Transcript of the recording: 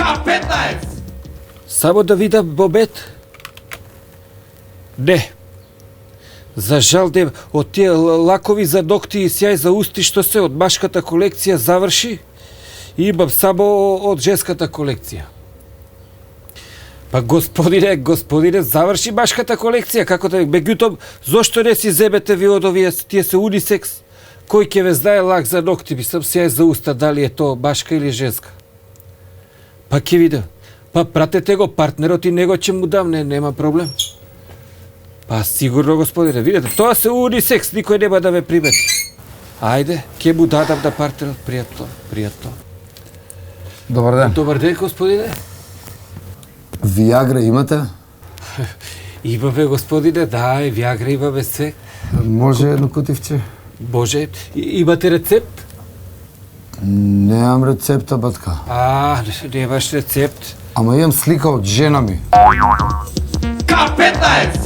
K15! Само да видам бобет. Не. За жал де од тие лакови за ногти и сјај за усти што се од машката колекција заврши, имам само од женската колекција. Па господине, заврши машката колекција, како да меѓутоа, зошто не си земете ви од овие, тие се унисекс? Кој ќе ве знае лак за ногти, би сам сјај за уста, дали е то машка или женска? Па ќе видам. Па пратете го партнерот и него ќе му дам, нема проблем. Па сигурно, господине, видете, тоа се унисекс, никој нема да ме примети. Ајде, ќе му дадам да партнерот, пријатно. Добар ден. Добар ден, господине. Виагра имате? Имаме, господине, да, виагра имаме се. Може едно кутивче? Боже, имате рецепт? Немам рецепта, батка. Немаш рецепт. Ама имам слика од жена ми. K15!